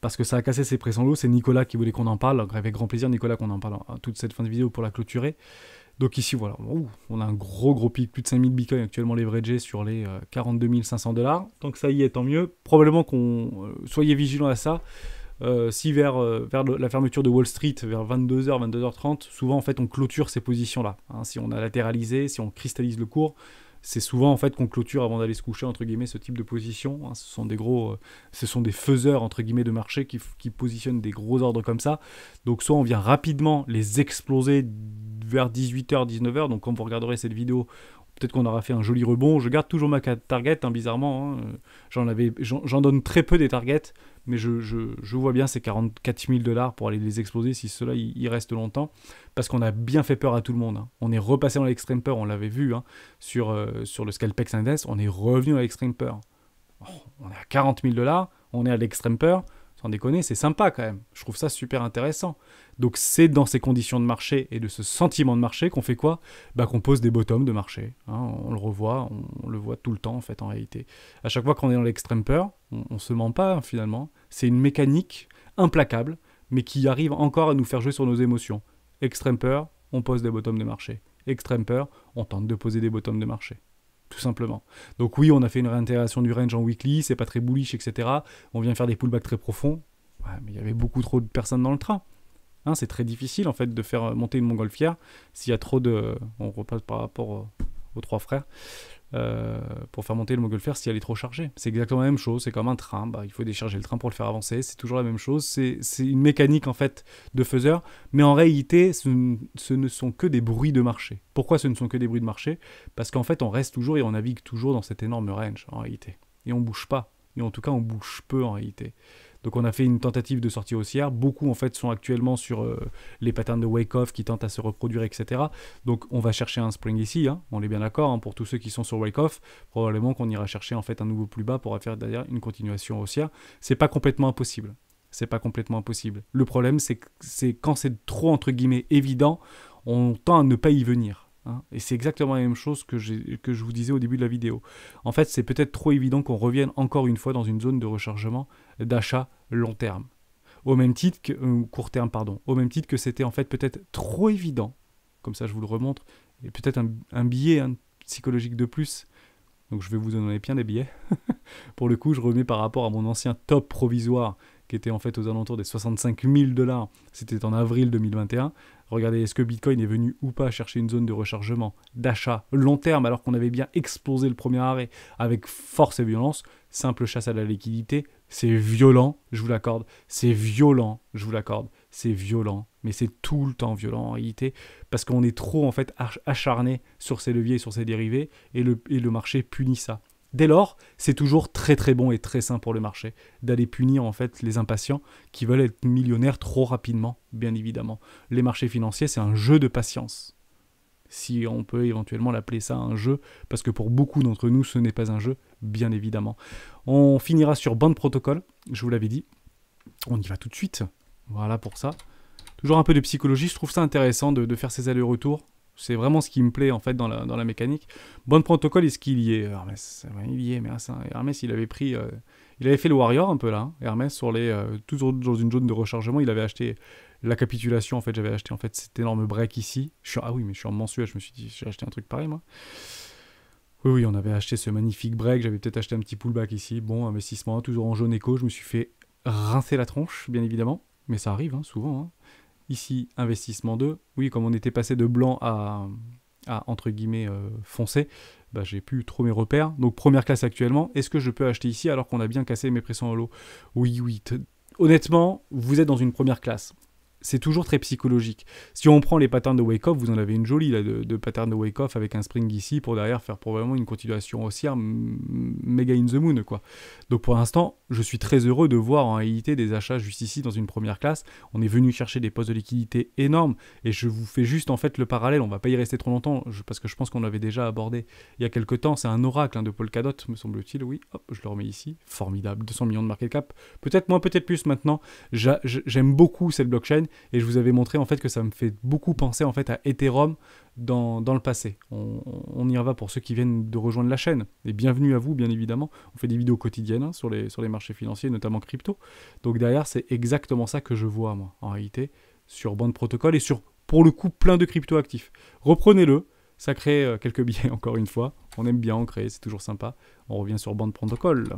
parce que ça a cassé ses pressions lourds. C'est Nicolas qui voulait qu'on en parle. Avec grand plaisir, Nicolas, qu'on en parle à toute cette fin de vidéo pour la clôturer. Donc ici, voilà. On a un gros pic. Plus de 5000 bitcoins actuellement leveragés sur les 42 500 $. Donc ça y est, tant mieux. Probablement qu'on... soyez vigilants à ça. Si vers la fermeture de Wall Street, vers 22h, 22h30, souvent en fait on clôture ces positions-là. Si on a latéralisé, si on cristallise le cours, c'est souvent en fait qu'on clôture avant d'aller se coucher, entre guillemets, ce type de position. Ce sont des faiseurs, entre guillemets, de marché qui positionnent des gros ordres comme ça. Donc soit on vient rapidement les exploser vers 18h, 19h, donc quand vous regarderez cette vidéo, peut-être qu'on aura fait un joli rebond. Je garde toujours ma target, bizarrement. J'en donne très peu des targets, mais je vois bien ces 44 000 $ pour aller les exploser si cela il reste longtemps, parce qu'on a bien fait peur à tout le monde. On est repassé dans l'extreme peur, on l'avait vu sur le Scalpex Index, on est revenu à l'extreme peur. On est à 40 000 $, on est à l'extreme peur. Sans déconner, c'est sympa quand même. Je trouve ça super intéressant. Donc c'est dans ces conditions de marché et de ce sentiment de marché qu'on fait quoi ? Qu'on pose des bottoms de marché. On le revoit, on le voit tout le temps en fait en réalité. À chaque fois qu'on est dans l'extrême peur, on se ment pas finalement. C'est une mécanique implacable, mais qui arrive encore à nous faire jouer sur nos émotions. Extrême peur, on pose des bottoms de marché. Extrême peur, on tente de poser des bottoms de marché. Tout simplement. Donc oui, on a fait une réintégration du range en weekly, c'est pas très bullish, etc. On vient faire des pullbacks très profonds. Ouais, mais il y avait beaucoup trop de personnes dans le train. C'est très difficile en fait de faire monter une montgolfière s'il y a trop de... On repasse par rapport aux trois frères. Pour faire monter le montgolfière si elle est trop chargée. C'est exactement la même chose, c'est comme un train, il faut décharger le train pour le faire avancer, c'est toujours la même chose, c'est une mécanique en fait de faiseur, mais en réalité ce ne sont que des bruits de marché. Pourquoi ce ne sont que des bruits de marché ? Parce qu'en fait on reste toujours et on navigue toujours dans cet énorme range en réalité, et on bouge pas, et en tout cas on bouge peu en réalité. Donc on a fait une tentative de sortie haussière. Beaucoup en fait sont actuellement sur les patterns de wake-off qui tentent à se reproduire, etc. Donc on va chercher un spring ici, on est bien d'accord, pour tous ceux qui sont sur wake-off, probablement qu'on ira chercher en fait un nouveau plus bas pour faire derrière une continuation haussière. C'est pas complètement impossible. Le problème c'est quand c'est trop entre guillemets évident, on tend à ne pas y venir. Et c'est exactement la même chose que je vous disais au début de la vidéo. En fait, c'est peut-être trop évident qu'on revienne encore une fois dans une zone de rechargement d'achat long terme. au même titre que, court terme, pardon, au même titre que c'était en fait peut-être trop évident, comme ça je vous le remontre, et peut-être un billet psychologique de plus. Donc je vais vous donner bien des billets. Pour le coup, je remets par rapport à mon ancien top provisoire, qui était en fait aux alentours des 65 000 $. C'était en avril 2021. Regardez, est-ce que Bitcoin est venu ou pas chercher une zone de rechargement, d'achat long terme, alors qu'on avait bien explosé le premier arrêt avec force et violence. Simple chasse à la liquidité, c'est violent, je vous l'accorde. C'est violent, je vous l'accorde. C'est violent, mais c'est tout le temps violent en réalité, parce qu'on est trop en fait acharné sur ces leviers, sur ces dérivés, et le marché punit ça. Dès lors, c'est toujours très très bon et très sain pour le marché d'aller punir en fait les impatients qui veulent être millionnaires trop rapidement, bien évidemment. Les marchés financiers, c'est un jeu de patience. Si on peut éventuellement l'appeler ça un jeu, parce que pour beaucoup d'entre nous, ce n'est pas un jeu, bien évidemment. On finira sur Bond Protocol, je vous l'avais dit. On y va tout de suite. Voilà pour ça. Toujours un peu de psychologie, je trouve ça intéressant de faire ces allers-retours. C'est vraiment ce qui me plaît en fait dans la mécanique. Bond Protocol, est-ce qu'il y est Hermès, il y est, mais Hermès, il avait pris... il avait fait le Warrior un peu là, hein. Hermès, toujours dans une zone de rechargement, il avait acheté la capitulation, en fait, j'avais acheté en fait cet énorme break ici. Ah oui, mais je suis en mensuel, je me suis dit, j'ai acheté un truc pareil moi. Oui, on avait acheté ce magnifique break, j'avais peut-être acheté un petit pullback ici. Bon, investissement, toujours en jaune éco, je me suis fait rincer la tronche, bien évidemment. Mais ça arrive, hein, souvent. Hein. Ici, investissement 2. Oui, comme on était passé de blanc à entre guillemets, foncé, bah, j'ai plus trop mes repères. Donc, première classe actuellement. Est-ce que je peux acheter ici alors qu'on a bien cassé mes pressants holo ? Oui. Honnêtement, vous êtes dans une première classe. C'est toujours très psychologique. Si on prend les patterns de wake-off, vous en avez une jolie là, de patterns de wake-off avec un spring ici pour derrière faire probablement une continuation haussière méga in the moon, quoi. Donc pour l'instant, je suis très heureux de voir en réalité des achats juste ici dans une première classe. On est venu chercher des postes de liquidité énormes et je vous fais juste en fait le parallèle. On va pas y rester trop longtemps parce que je pense qu'on l'avait déjà abordé il y a quelques temps. C'est un oracle de Polkadot, me semble-t-il. Oui, hop, je le remets ici. Formidable, 200 millions de market cap. Peut-être moins, peut-être plus maintenant. J'aime beaucoup cette blockchain. Et je vous avais montré en fait que ça me fait beaucoup penser en fait à Ethereum dans le passé. On y va pour ceux qui viennent de rejoindre la chaîne. Et bienvenue à vous, bien évidemment. On fait des vidéos quotidiennes hein, sur les marchés financiers, notamment crypto. Donc derrière, c'est exactement ça que je vois, moi, en réalité, sur Bond Protocol et sur, pour le coup, plein de crypto actifs. Reprenez-le. Ça crée quelques billets, encore une fois. On aime bien en créer, c'est toujours sympa. On revient sur Bond Protocol.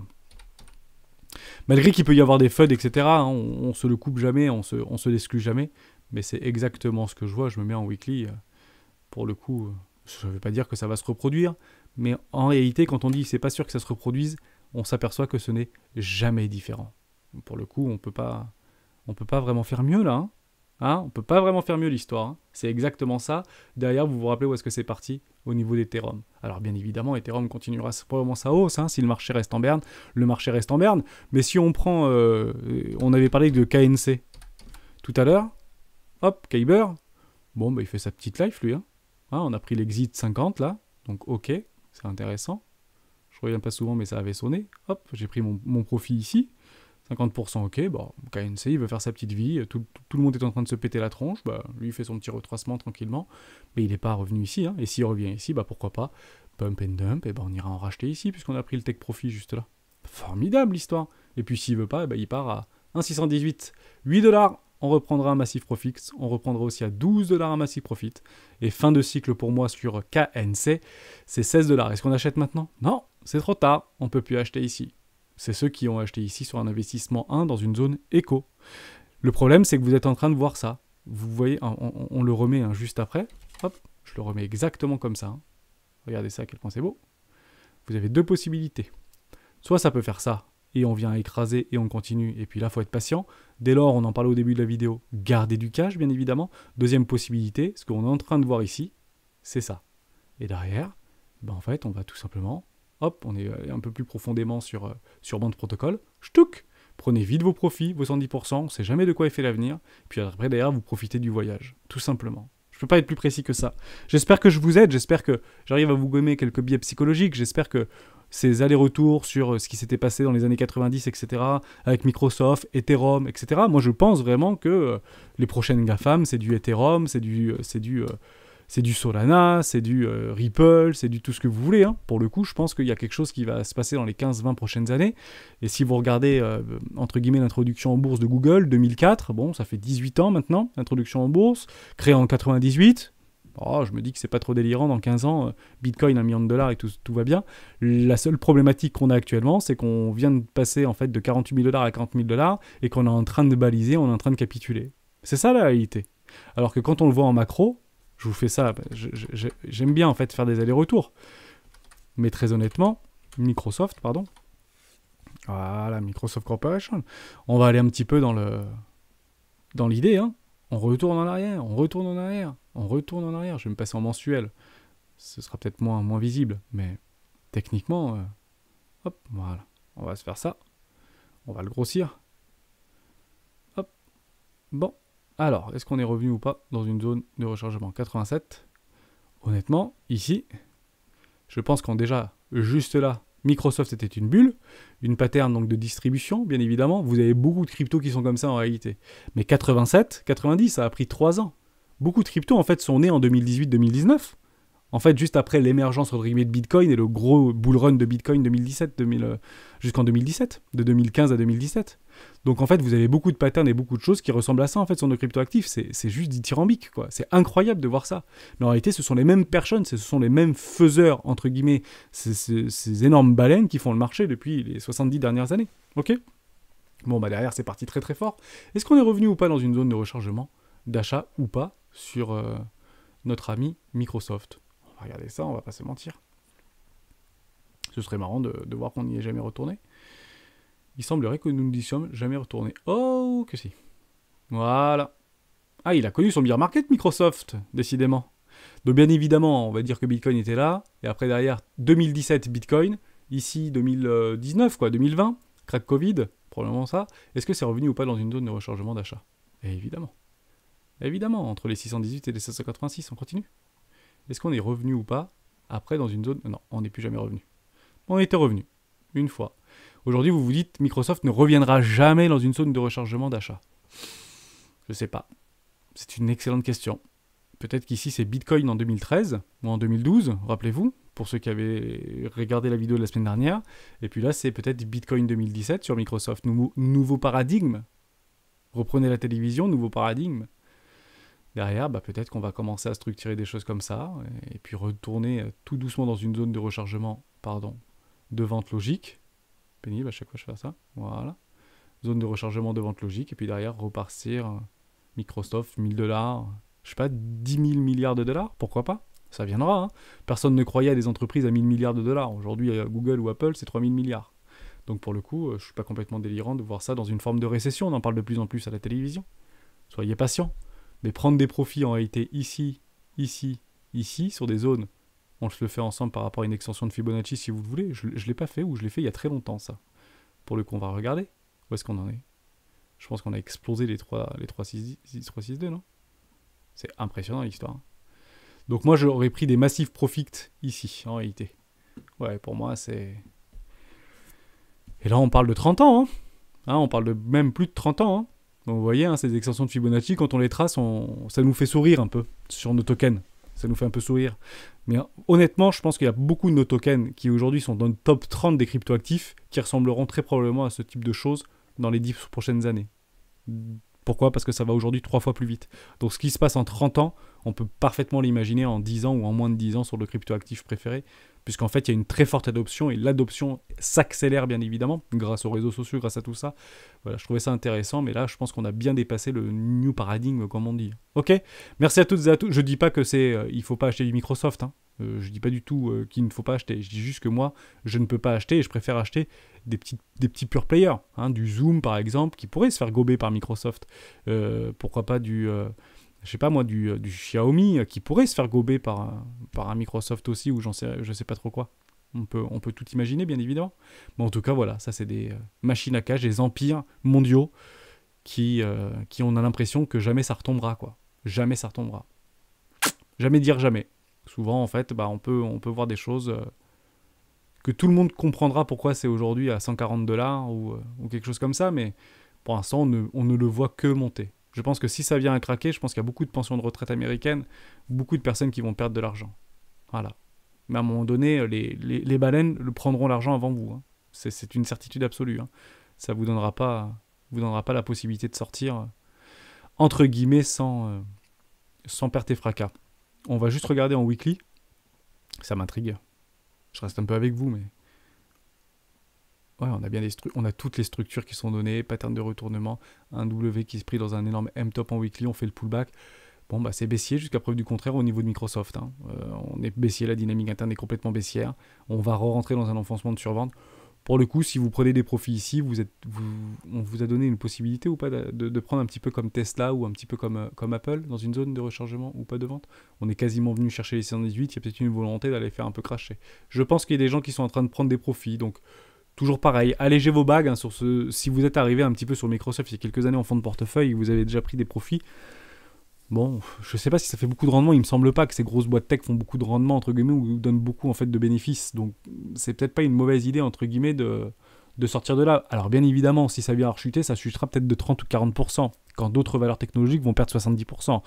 Malgré qu'il peut y avoir des FUD, etc., hein, on se le coupe jamais, on se l'exclut jamais, mais c'est exactement ce que je vois, je me mets en weekly, pour le coup, ça ne veut pas dire que ça va se reproduire, mais en réalité, quand on dit c'est pas sûr que ça se reproduise, on s'aperçoit que ce n'est jamais différent. Pour le coup, on peut pas vraiment faire mieux là, on peut pas vraiment faire mieux l'histoire, hein. C'est exactement ça. Derrière, vous vous rappelez où est-ce que c'est parti au niveau d'Ethereum. Alors bien évidemment, Ethereum continuera probablement sa hausse, hein, si le marché reste en berne. Le marché reste en berne. Mais si on prend... on avait parlé de KNC tout à l'heure. Hop, Kyber. Bon, bah, il fait sa petite life, lui. Hein. On a pris l'exit 50, là. Donc, ok, c'est intéressant. Je reviens pas souvent, mais ça avait sonné. Hop, j'ai pris mon profit ici. 50%, ok, bon, KNC, il veut faire sa petite vie, tout le monde est en train de se péter la tronche, bah, lui il fait son petit retracement tranquillement, mais il n'est pas revenu ici, hein. Et s'il revient ici, bah pourquoi pas, pump and dump, et bah on ira en racheter ici, puisqu'on a pris le take profit juste là. Formidable l'histoire. Et puis s'il veut pas, bah, il part à 1,618, $8, on reprendra un massif profit, on reprendra aussi à 12$ un massif profit, et fin de cycle pour moi sur KNC, c'est 16$. Est-ce qu'on achète maintenant ? Non, c'est trop tard, on peut plus acheter ici. C'est ceux qui ont acheté ici sur un investissement 1 dans une zone éco. Le problème, c'est que vous êtes en train de voir ça. Vous voyez, on le remet hein, juste après. Hop, je le remets exactement comme ça. Hein. Regardez ça, à quel point c'est beau. Vous avez deux possibilités. Soit ça peut faire ça, et on vient écraser, et on continue, et puis là, il faut être patient. Dès lors, on en parlait au début de la vidéo, garder du cash, bien évidemment. Deuxième possibilité, ce qu'on est en train de voir ici, c'est ça. Et derrière, ben en fait, on va tout simplement... Hop, on est un peu plus profondément sur Bond Protocol. Ch'touk ! Prenez vite vos profits, vos 110%, on ne sait jamais de quoi est fait l'avenir. Puis après, derrière, vous profitez du voyage, tout simplement. Je ne peux pas être plus précis que ça. J'espère que je vous aide, j'espère que j'arrive à vous gommer quelques biais psychologiques, j'espère que ces allers-retours sur ce qui s'était passé dans les années 90, etc., avec Microsoft, Ethereum, etc., moi je pense vraiment que les prochaines GAFAM, c'est du Ethereum, c'est du C'est du Solana, c'est du Ripple, c'est du tout ce que vous voulez. Hein. Pour le coup, je pense qu'il y a quelque chose qui va se passer dans les 15-20 prochaines années. Et si vous regardez, entre guillemets, l'introduction en bourse de Google, 2004, bon, ça fait 18 ans maintenant, l'introduction en bourse, créée en 98. Oh, je me dis que c'est pas trop délirant, dans 15 ans, Bitcoin, $1 million et tout va bien. La seule problématique qu'on a actuellement, c'est qu'on vient de passer en fait de $48 000 à $40 000 et qu'on est en train de baliser, on est en train de capituler. C'est ça la réalité. Alors que quand on le voit en macro, je vous fais ça, j'aime bien en fait faire des allers-retours. Mais très honnêtement, Microsoft, pardon. Voilà, Microsoft Corporation. On va aller un petit peu dans l'idée, hein. On retourne en arrière, on retourne en arrière, on retourne en arrière. Je vais me passer en mensuel. Ce sera peut-être moins visible, mais techniquement, hop, voilà. On va se faire ça. On va le grossir. Hop. Bon. Alors, est-ce qu'on est revenu ou pas dans une zone de rechargement 87? Honnêtement, ici, je pense qu'en déjà, juste là, Microsoft était une bulle, une pattern donc de distribution, bien évidemment. Vous avez beaucoup de cryptos qui sont comme ça en réalité. Mais 87, 90, ça a pris 3 ans. Beaucoup de cryptos, en fait, sont nés en 2018-2019. En fait, juste après l'émergence entre guillemets de Bitcoin et le gros bull run de Bitcoin 2017, jusqu'en 2017, de 2015 à 2017. Donc en fait, vous avez beaucoup de patterns et beaucoup de choses qui ressemblent à ça en fait sur nos cryptoactifs. C'est juste dithyrambique, quoi. C'est incroyable de voir ça. Mais en réalité, ce sont les mêmes personnes, ce sont les mêmes faiseurs, entre guillemets, ces énormes baleines qui font le marché depuis les 70 dernières années. Ok ? Bon, bah derrière, c'est parti très très fort. Est-ce qu'on est revenu ou pas dans une zone de rechargement, d'achat ou pas, sur notre ami Microsoft ? On va regarder ça, on va pas se mentir. Ce serait marrant de voir qu'on n'y est jamais retourné. Il semblerait que nous n'y sommes jamais retournés. Oh, que si. Voilà. Ah, il a connu son bear market, Microsoft, décidément. Donc bien évidemment, on va dire que Bitcoin était là. Et après, derrière, 2017, Bitcoin. Ici, 2019, quoi, 2020. Crack Covid, probablement ça. Est-ce que c'est revenu ou pas dans une zone de rechargement d'achat? Évidemment. Évidemment, entre les 618 et les 786, on continue. Est-ce qu'on est revenu ou pas après dans une zone... Non, on n'est plus jamais revenu. On était revenu. Une fois. Aujourd'hui, vous vous dites, Microsoft ne reviendra jamais dans une zone de rechargement d'achat. Je sais pas. C'est une excellente question. Peut-être qu'ici, c'est Bitcoin en 2013 ou en 2012, rappelez-vous, pour ceux qui avaient regardé la vidéo de la semaine dernière. Et puis là, c'est peut-être Bitcoin 2017 sur Microsoft. Nouveau paradigme. Reprenez la télévision, nouveau paradigme. Derrière, bah, peut-être qu'on va commencer à structurer des choses comme ça et puis retourner tout doucement dans une zone de rechargement, de vente logique. Pénible à chaque fois que je fais ça. Voilà. Zone de rechargement de vente logique. Et puis derrière, repartir Microsoft, $1000. Je sais pas, 10 000 milliards de dollars. Pourquoi pas? Ça viendra. Hein. Personne ne croyait à des entreprises à 1000 milliards de dollars. Aujourd'hui, Google ou Apple, c'est 3000 milliards. Donc pour le coup, je suis pas complètement délirant de voir ça dans une forme de récession. On en parle de plus en plus à la télévision. Soyez patients. Mais prendre des profits en réalité ici, sur des zones, on se le fait ensemble par rapport à une extension de Fibonacci si vous le voulez. Je ne l'ai pas fait ou je l'ai fait il y a très longtemps ça. Pour le coup, on va regarder. Où est-ce qu'on en est? Je pense qu'on a explosé les 3,62, non? C'est impressionnant l'histoire. Donc moi, j'aurais pris des massifs profits ici, en réalité. Ouais, pour moi, c'est... Et là, on parle de 30 ans, hein, on parle de même plus de 30 ans, hein. Donc, vous voyez, hein, ces extensions de Fibonacci, quand on les trace, ça nous fait sourire un peu sur nos tokens. Ça nous fait un peu sourire. Mais honnêtement, je pense qu'il y a beaucoup de nos tokens qui aujourd'hui sont dans le top 30 des cryptoactifs qui ressembleront très probablement à ce type de choses dans les 10 prochaines années. Pourquoi? Parce que ça va aujourd'hui 3 fois plus vite. Donc ce qui se passe en 30 ans, on peut parfaitement l'imaginer en 10 ans ou en moins de 10 ans sur le cryptoactif préféré, puisqu'en fait il y a une très forte adoption et l'adoption s'accélère bien évidemment grâce aux réseaux sociaux, grâce à tout ça. Voilà, je trouvais ça intéressant, mais là je pense qu'on a bien dépassé le new paradigme comme on dit. Ok, merci à toutes et à tous. Je dis pas que il faut pas acheter du Microsoft, hein. Je dis pas du tout qu'il ne faut pas acheter. Je dis juste que moi je ne peux pas acheter et je préfère acheter des petits pure players, hein, du Zoom par exemple qui pourrait se faire gober par Microsoft. Pourquoi pas du Xiaomi qui pourrait se faire gober par un Microsoft aussi, ou je sais pas trop quoi. On peut tout imaginer, bien évidemment. Mais en tout cas, voilà, ça c'est des machines à cash, des empires mondiaux qui on a l'impression que jamais ça retombera, quoi. Jamais ça retombera. Jamais dire jamais. Souvent, en fait, on peut voir des choses que tout le monde comprendra pourquoi c'est aujourd'hui à $140 ou quelque chose comme ça, mais pour l'instant, on ne le voit que monter. Je pense que si ça vient à craquer, je pense qu'il y a beaucoup de pensions de retraite américaines, beaucoup de personnes qui vont perdre de l'argent. Voilà. Mais à un moment donné, les baleines le prendront l'argent avant vous. Hein. C'est une certitude absolue. Hein. Ça vous donnera pas la possibilité de sortir, entre guillemets, sans perte et fracas. On va juste regarder en weekly. Ça m'intrigue. Je reste un peu avec vous, mais... Ouais, on a toutes les structures qui sont données, pattern de retournement, un W qui se prie dans un énorme M-top en weekly, on fait le pullback. Bon, bah c'est baissier jusqu'à preuve du contraire au niveau de Microsoft. Hein. On est baissier, la dynamique interne est complètement baissière. On va re-rentrer dans un enfoncement de survente. Pour le coup, si vous prenez des profits ici, on vous a donné une possibilité ou pas de prendre un petit peu comme Tesla ou un petit peu comme Apple dans une zone de rechargement ou pas de vente. On est quasiment venu chercher les 618, il y a peut-être une volonté d'aller faire un peu cracher. Je pense qu'il y a des gens qui sont en train de prendre des profits, donc toujours pareil, allégez vos bagues hein, si vous êtes arrivé un petit peu sur Microsoft il y a quelques années en fond de portefeuille et que vous avez déjà pris des profits. Bon, je sais pas si ça fait beaucoup de rendement, il me semble pas que ces grosses boîtes tech font beaucoup de rendement entre guillemets ou donnent beaucoup en fait de bénéfices. Donc c'est peut-être pas une mauvaise idée entre guillemets de sortir de là. Alors bien évidemment, si ça vient à rechuter, ça chutera peut-être de 30 ou 40%, quand d'autres valeurs technologiques vont perdre 70%.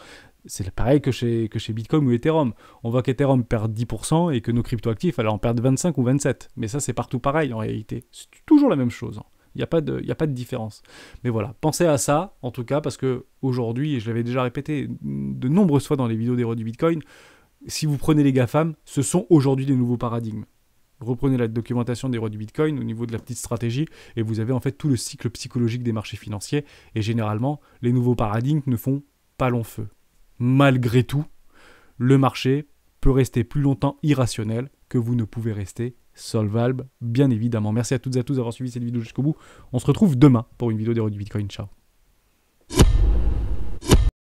C'est pareil que chez Bitcoin ou Ethereum. On voit qu'Ethereum perd 10% et que nos cryptoactifs en perdent 25 ou 27. Mais ça c'est partout pareil en réalité. C'est toujours la même chose. Hein. Il n'y a pas de différence. Mais voilà, pensez à ça, en tout cas, parce que aujourd'hui, et je l'avais déjà répété de nombreuses fois dans les vidéos d'héros du Bitcoin, si vous prenez les GAFAM, ce sont aujourd'hui des nouveaux paradigmes. Reprenez la documentation des rois du Bitcoin au niveau de la petite stratégie, et vous avez en fait tout le cycle psychologique des marchés financiers, et généralement, les nouveaux paradigmes ne font pas long feu. Malgré tout, le marché peut rester plus longtemps irrationnel que vous ne pouvez rester solvable, bien évidemment. Merci à toutes et à tous d'avoir suivi cette vidéo jusqu'au bout. On se retrouve demain pour une vidéo des rois du Bitcoin. Ciao.